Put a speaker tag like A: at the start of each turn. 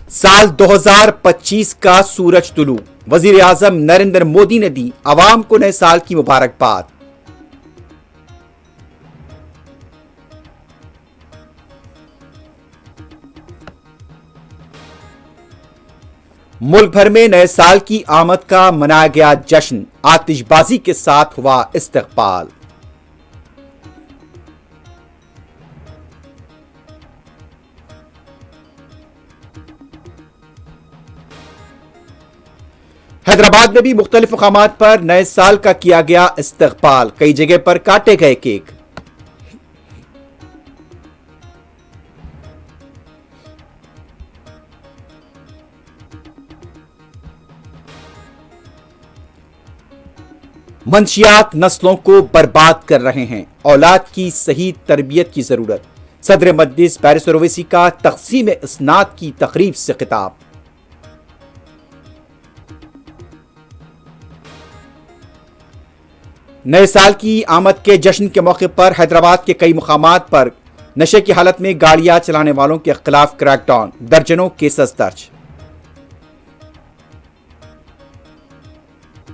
A: سال 2025 کا سورج طلوع، وزیر اعظم نریندر مودی نے دی عوام کو نئے سال کی مبارکباد۔ ملک بھر میں نئے سال کی آمد کا منایا گیا جشن، آتش بازی کے ساتھ ہوا استقبال۔ حیدرآباد میں بھی مختلف مقامات پر نئے سال کا کیا گیا استقبال، کئی جگہ پر کاٹے گئے کیک۔ منشیات نسلوں کو برباد کر رہے ہیں، اولاد کی صحیح تربیت کی ضرورت۔ صدر مجلس پارس اویسی کا تقسیم اسناد کی تقریب سے خطاب۔ نئے سال کی آمد کے جشن کے موقع پر حیدرآباد کے کئی مقامات پر نشے کی حالت میں گاڑیاں چلانے والوں کے خلاف کریک ڈاؤن، درجنوں کیسز درج۔